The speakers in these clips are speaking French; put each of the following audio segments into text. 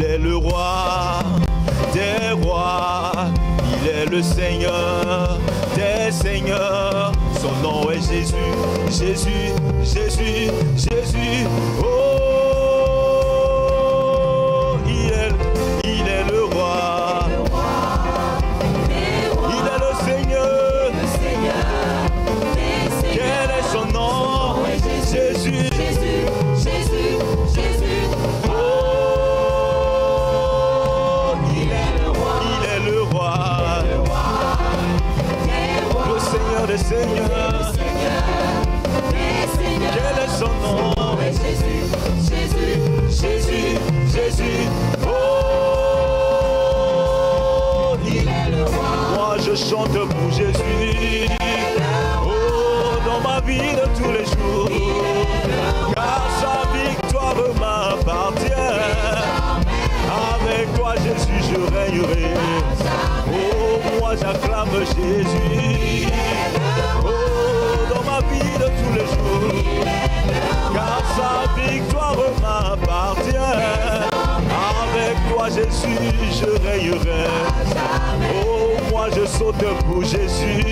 il est le roi des rois, il est le Seigneur des seigneurs. Son nom est Jésus, Jésus, Jésus, Jésus. Oh, il est le roi. Il est le Seigneur. Quel est son nom? Jésus, Jésus, Jésus, Jésus. oh, il est le roi. Il est le roi. Le Seigneur des seigneurs. Quel est son nom? Jésus, Jésus, Jésus, Jésus. Oh, il est le roi. Moi je chante pour Jésus. Oh, dans ma vie de tous les jours. Car sa victoire m'appartient. Avec toi Jésus je règnerai. Oh, moi j'acclame Jésus. Oh, dans ma vie de tous les jours. Car sa victoire m'appartient. Avec toi Jésus je règnerai. Oh, moi je saute pour Jésus.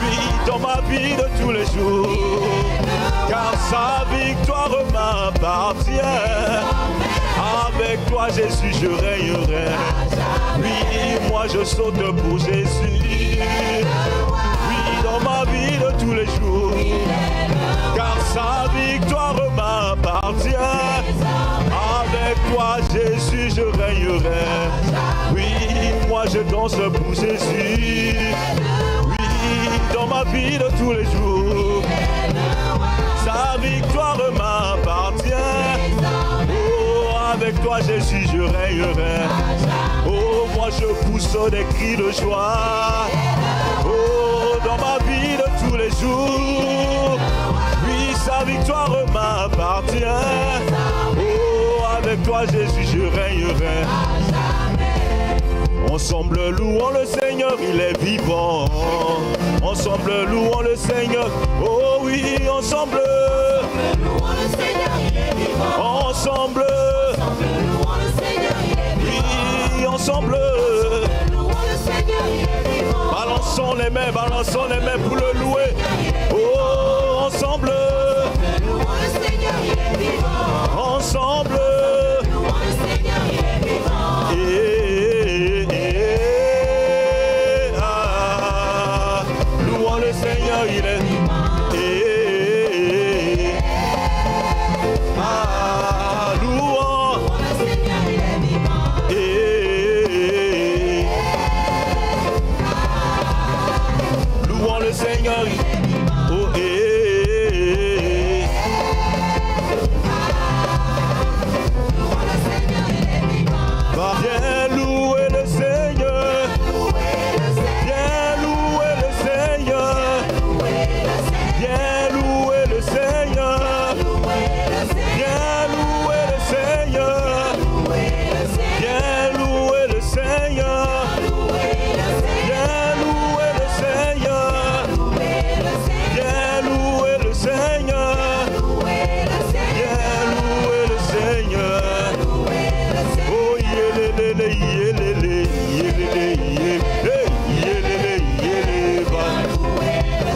Oui, dans ma vie de tous les jours. Car sa victoire m'appartient. Avec toi Jésus je règnerai. Oui, moi je saute pour Jésus. Oui, dans ma vie de tous les jours. Car sa victoire m'appartient. Avec toi Jésus je règnerai. Oui, moi je danse pour Jésus. Oui, dans ma vie de tous les jours. Sa victoire m'appartient. Oh, avec toi Jésus je règnerai. Oh, moi je pousse des cris de joie. Oh, dans ma vie de tous les jours. Oui, sa victoire m'appartient. Oh, avec toi Jésus je règnerai. Ensemble louons le Seigneur, il est vivant. Ensemble louons le Seigneur. Oh oui, ensemble. louons le Seigneur, il est vivant. Ensemble. Louons le Seigneur, il est vivant. Oui, ensemble. Louons le Seigneur, il est vivant. Balançons les mains pour le louer. Oh, ensemble. Louons le Seigneur, il est vivant. Ensemble. Louons le Seigneur, il est vivant. Louons le Seigneur, il est louons. Louons le Seigneur, il est vivant. Louons le Seigneur, oh Louons le Seigneur, il est vivant. viens louer le Seigneur. Viens louer le Seigneur. Viens louer le Seigneur. Viens louer le Seigneur. Viens louer le Seigneur. Viens louer le Seigneur. Viens louer le Seigneur. Viens louer le Seigneur. Oh yélélé, yélélé, yélélé, yélélé, yélélé, ba.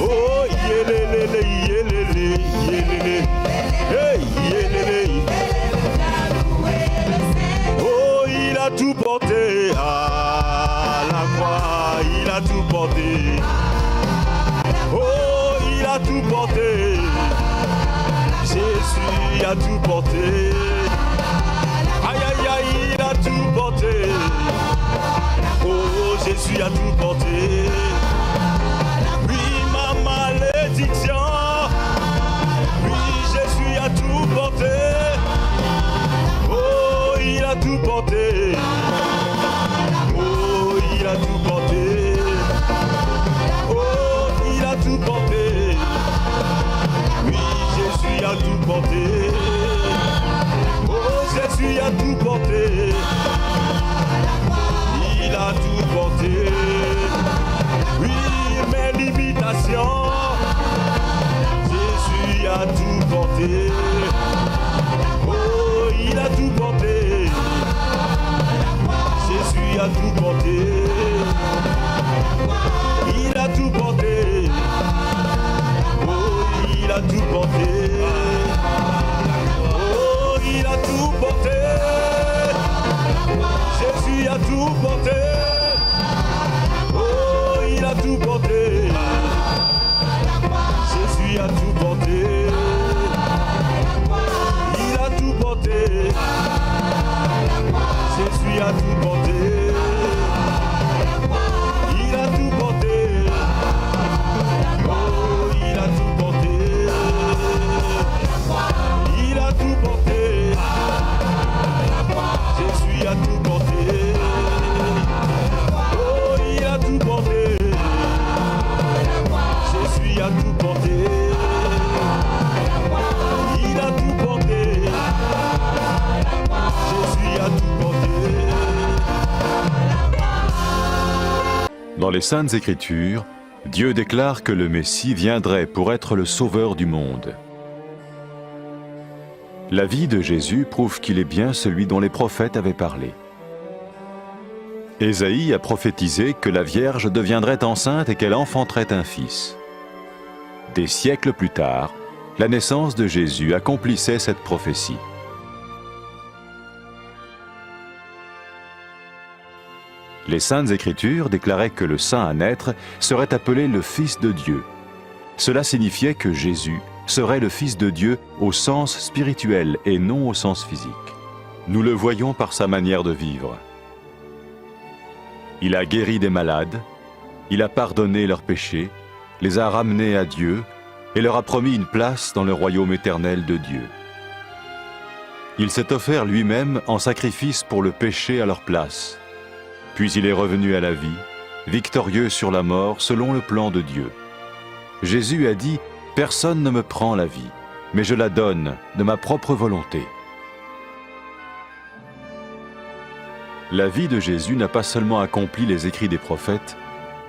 Oh yélélé, yélélé, yélélé, hey yélélé. Oh, il a tout porté à la croix, il a tout porté. Oh, il a tout porté. Jésus a tout porté. Aïe aïe aïe, il a tout porté. Oh, Jésus a tout porté. Oui, ma malédiction. Oui, Jésus a tout porté. Oh, il a tout porté. Oh, il a tout porté. Oh, il a tout porté. Oui, Jésus a tout porté. Oh, Jésus a tout porté. Il a tout porté. Oui, mes limitations. Jésus a tout porté. Oh, il a tout porté. Jésus a tout porté. Il a tout porté. Oh, il a tout porté. Il a tout porté. Jésus a tout porté. Oh, il a tout porté. Jésus a tout porté. Il a tout porté. Jésus a tout porté. Dans les Saintes Écritures, Dieu déclare que le Messie viendrait pour être le sauveur du monde. La vie de Jésus prouve qu'il est bien celui dont les prophètes avaient parlé. Ésaïe a prophétisé que la Vierge deviendrait enceinte et qu'elle enfanterait un fils. Des siècles plus tard, la naissance de Jésus accomplissait cette prophétie. Les Saintes Écritures déclaraient que le saint à naître serait appelé le Fils de Dieu. Cela signifiait que Jésus serait le Fils de Dieu au sens spirituel et non au sens physique. Nous le voyons par sa manière de vivre. Il a guéri des malades, il a pardonné leurs péchés, les a ramenés à Dieu et leur a promis une place dans le royaume éternel de Dieu. Il s'est offert lui-même en sacrifice pour le péché à leur place. Puis il est revenu à la vie, victorieux sur la mort selon le plan de Dieu. Jésus a dit « Personne ne me prend la vie, mais je la donne de ma propre volonté. » La vie de Jésus n'a pas seulement accompli les écrits des prophètes,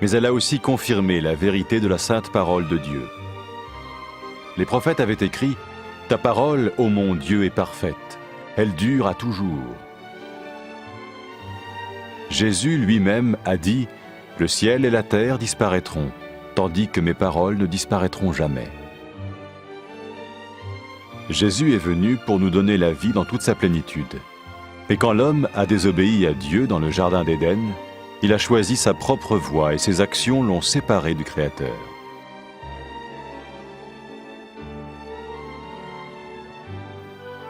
mais elle a aussi confirmé la vérité de la sainte parole de Dieu. Les prophètes avaient écrit « Ta parole, ô mon Dieu, est parfaite, elle dure à toujours. » Jésus lui-même a dit « Le ciel et la terre disparaîtront, tandis que mes paroles ne disparaîtront jamais. » Jésus est venu pour nous donner la vie dans toute sa plénitude. Et quand l'homme a désobéi à Dieu dans le jardin d'Éden, il a choisi sa propre voie et ses actions l'ont séparé du Créateur.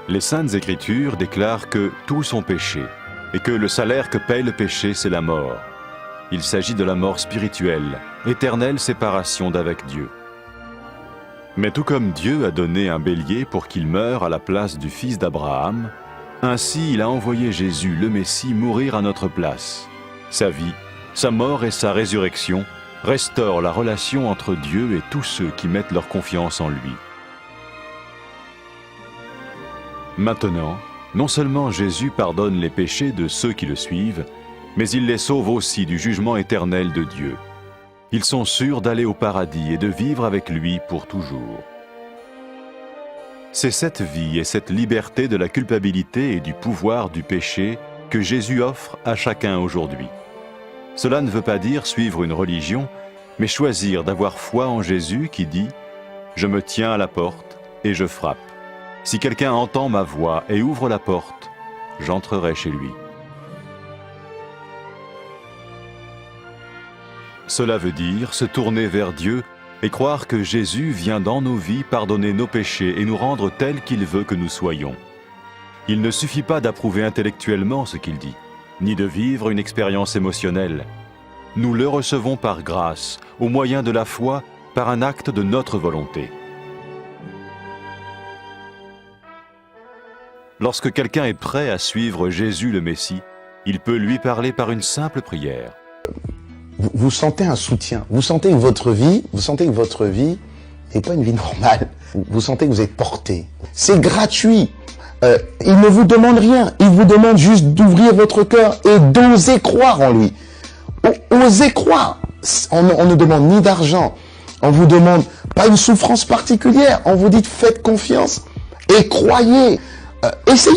Les Saintes Écritures déclarent que tous sont péchés et que le salaire que paye le péché, c'est la mort. Il s'agit de la mort spirituelle, éternelle séparation d'avec Dieu. Mais tout comme Dieu a donné un bélier pour qu'il meure à la place du fils d'Abraham, ainsi il a envoyé Jésus, le Messie, mourir à notre place. Sa vie, sa mort et sa résurrection restaurent la relation entre Dieu et tous ceux qui mettent leur confiance en lui. Maintenant, non seulement Jésus pardonne les péchés de ceux qui le suivent, mais il les sauve aussi du jugement éternel de Dieu. Ils sont sûrs d'aller au paradis et de vivre avec lui pour toujours. C'est cette vie et cette liberté de la culpabilité et du pouvoir du péché que Jésus offre à chacun aujourd'hui. Cela ne veut pas dire suivre une religion, mais choisir d'avoir foi en Jésus qui dit « Je me tiens à la porte et je frappe. Si quelqu'un entend ma voix et ouvre la porte, j'entrerai chez lui. » Cela veut dire se tourner vers Dieu et croire que Jésus vient dans nos vies pardonner nos péchés et nous rendre tels qu'il veut que nous soyons. Il ne suffit pas d'approuver intellectuellement ce qu'il dit, ni de vivre une expérience émotionnelle. Nous le recevons par grâce, au moyen de la foi, par un acte de notre volonté. Lorsque quelqu'un est prêt à suivre Jésus le Messie, il peut lui parler par une simple prière. Vous sentez un soutien, vous sentez que votre vie n'est pas une vie normale. Vous sentez que vous êtes porté. C'est gratuit. Il ne vous demande rien. Il vous demande juste d'ouvrir votre cœur et d'oser croire en lui. Osez croire. On ne demande ni d'argent. On vous demande pas une souffrance particulière. On vous dit faites confiance et croyez. Essayez.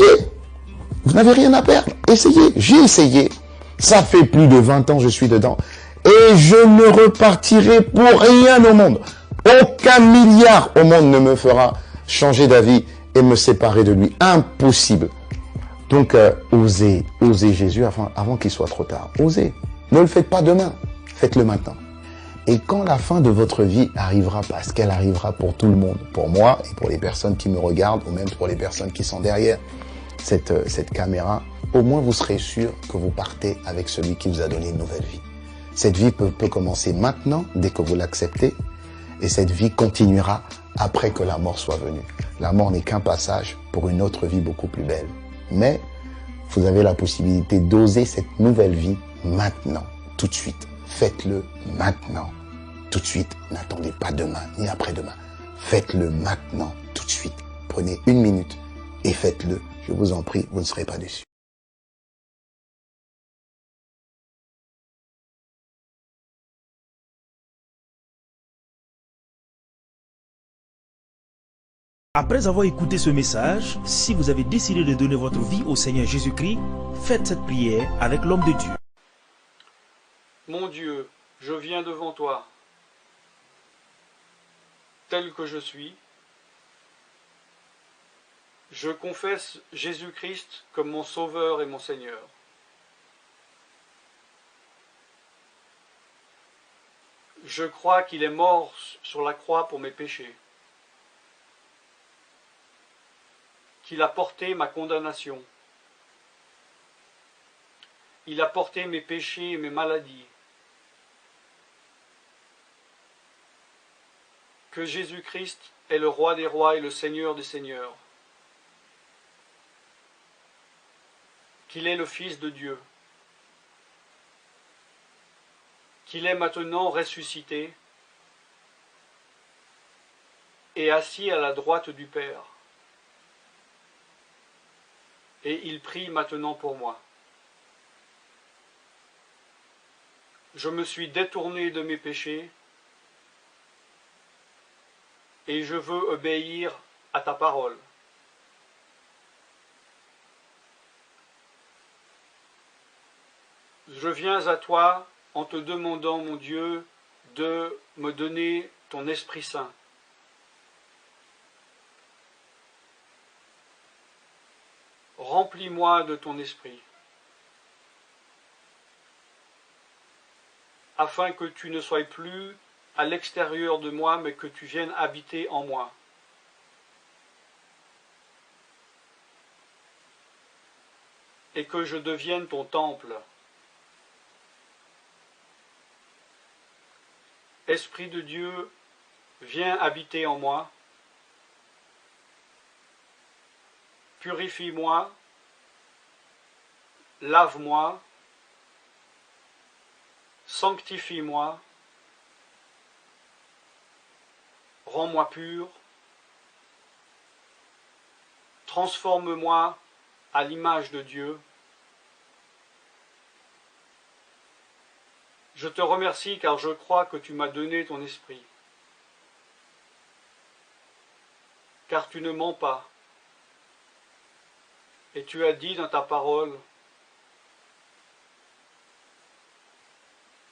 Vous n'avez rien à perdre. Essayez. J'ai essayé. Ça fait plus de 20 ans que je suis dedans. Et je ne repartirai pour rien au monde. Aucun milliard au monde ne me fera changer d'avis et me séparer de lui. Impossible. Donc, osez Jésus avant qu'il soit trop tard. Osez. Ne le faites pas demain. Faites-le maintenant. Et quand la fin de votre vie arrivera, parce qu'elle arrivera pour tout le monde, pour moi et pour les personnes qui me regardent, ou même pour les personnes qui sont derrière, cette caméra, au moins vous serez sûr que vous partez avec celui qui vous a donné une nouvelle vie. Cette vie peut commencer maintenant, dès que vous l'acceptez, et cette vie continuera après que la mort soit venue. La mort n'est qu'un passage pour une autre vie beaucoup plus belle. Mais vous avez la possibilité d'oser cette nouvelle vie maintenant, tout de suite. Faites-le maintenant, tout de suite. N'attendez pas demain, ni après-demain. Faites-le maintenant, tout de suite. Prenez 1 minute et faites-le. Je vous en prie, vous ne serez pas déçus. Après avoir écouté ce message, si vous avez décidé de donner votre vie au Seigneur Jésus-Christ, faites cette prière avec l'homme de Dieu. Mon Dieu, je viens devant toi, tel que je suis. Je confesse Jésus-Christ comme mon Sauveur et mon Seigneur. Je crois qu'il est mort sur la croix pour mes péchés, qu'il a porté ma condamnation. Il a porté mes péchés et mes maladies. Que Jésus-Christ est le Roi des rois et le Seigneur des seigneurs. Qu'il est le Fils de Dieu. Qu'il est maintenant ressuscité et assis à la droite du Père. Et il prie maintenant pour moi. Je me suis détourné de mes péchés et je veux obéir à ta parole. Je viens à toi en te demandant, mon Dieu, de me donner ton Esprit Saint. Remplis-moi de ton esprit, afin que tu ne sois plus à l'extérieur de moi, mais que tu viennes habiter en moi. Et que je devienne ton temple. Esprit de Dieu, viens habiter en moi. Purifie-moi, lave-moi, sanctifie-moi, rends-moi pur, transforme-moi à l'image de Dieu. Je te remercie car je crois que tu m'as donné ton esprit, car tu ne mens pas. Et tu as dit dans ta parole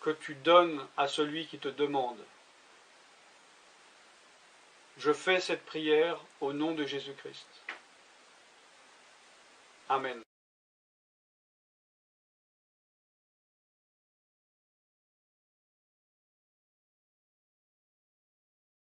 que tu donnes à celui qui te demande. Je fais cette prière au nom de Jésus-Christ. Amen.